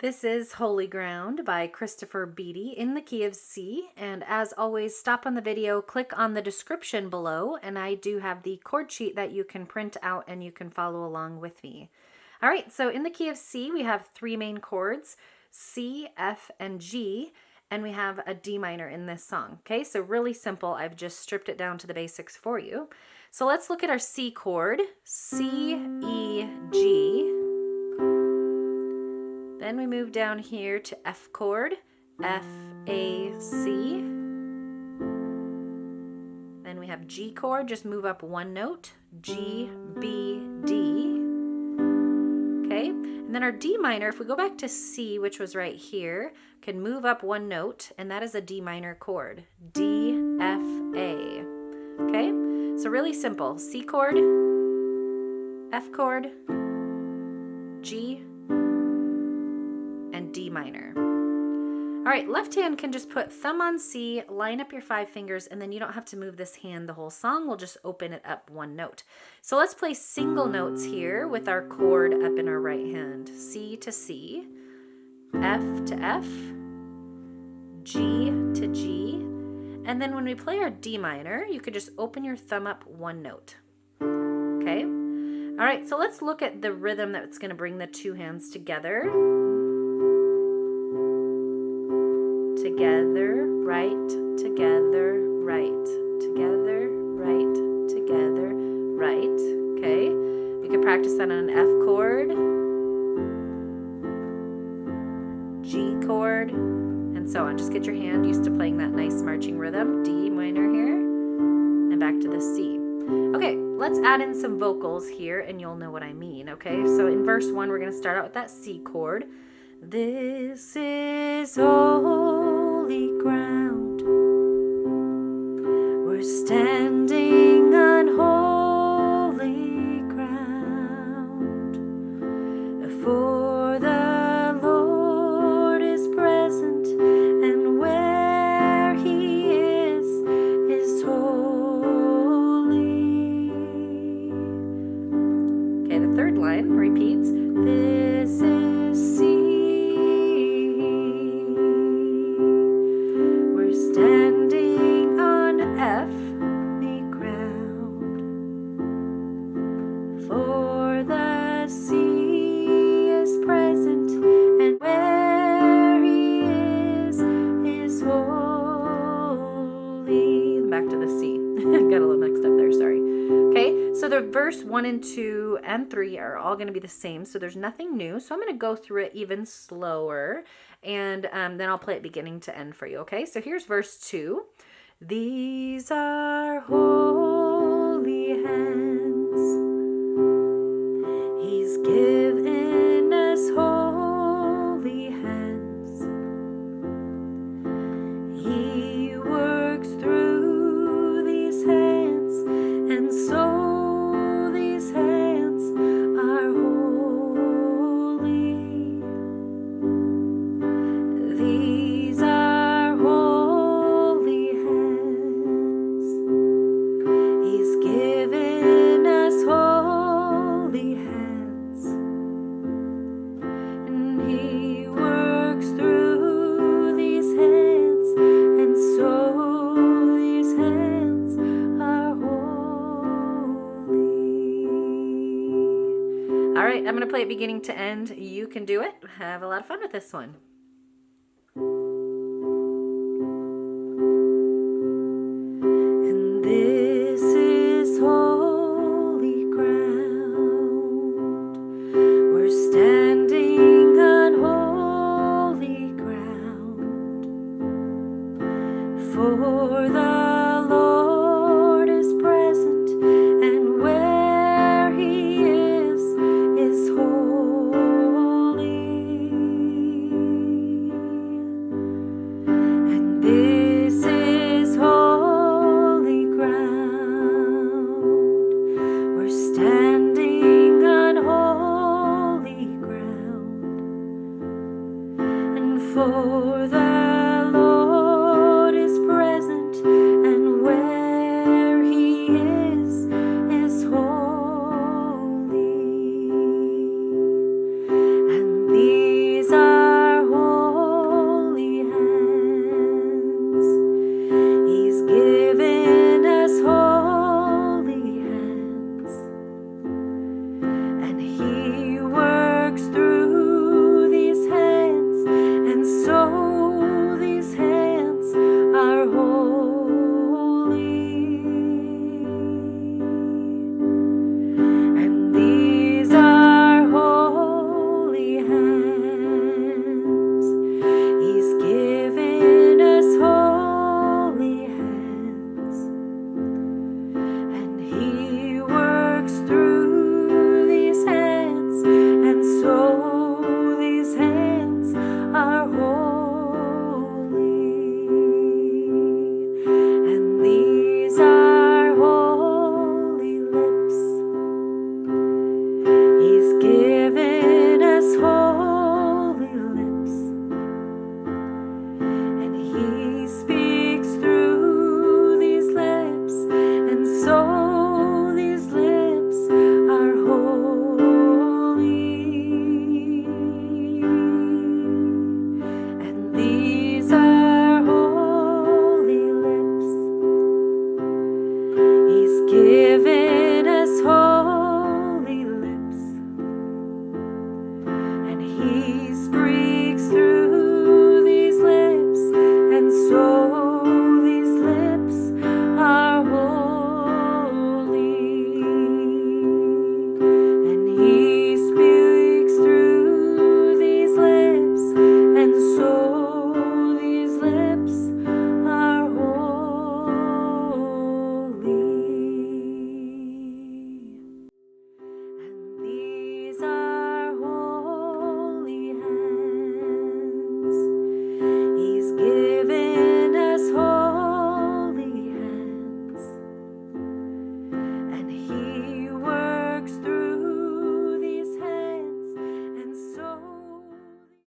This is Holy Ground by Christopher Beatty in the key of C. And as always, stop on the video, click on the description below, and I do have the chord sheet that you can print out and you can follow along with me. All right, so in the key of C, we have three main chords, C, F, and G, and we have a D minor in this song. Okay, so really simple. I've just stripped it down to the basics for you. So let's look at our C chord, C, E, G. Then we move down here to F chord, F, A, C. Then we have G chord, just move up one note, G, B, D. Okay, and then our D minor, if we go back to C, which was right here, can move up one note, and that is a D minor chord, D, F, A. Okay, so really simple, C chord, F chord, G, and D minor. All right, left hand can just put thumb on C, line up your 5 fingers, and then you don't have to move this hand the whole song. We'll just open it up one note. So let's play single notes here with our chord up in our right hand. C to C, F to F, G to G, and then when we play our D minor, you could just open your thumb up one note. Okay? All right, so let's look at the rhythm that's going to bring the two hands together. Together, right, together, right, together, right, together, right. Okay, we could practice that on an F chord, G chord, and so on. Just get your hand used to playing that nice marching rhythm. D minor here, and back to the C. Okay, let's add in some vocals here, and you'll know what I mean, okay? So in verse 1, we're going to start out with that C chord. This is holy ground. We're standing on holy ground. For the Lord is present, and where He is holy. Okay, the third line repeats. This is C. Standing on F, the ground, for the C is present, and where He is holy. Back to the C. Got a little mixed up there, sorry. Okay, so the verse 1 and 2 and 3 are all going to be the same, so there's nothing new. So I'm going to go through it even slower, and then I'll play it beginning to end for you, okay? So here's verse 2. These are holy hands. He's given us holy hands. He works through these hands, and so these hands are holy. These are holy hands. He's given us holy hands, and He works through these hands, and so these hands are holy. All right, I'm going to play it beginning to end. You can do it. Have a lot of fun with this one. And this is holy ground. We're standing on holy ground. For the Lord is present, and where He is holy. And this is holy ground. We're standing on holy ground, and for the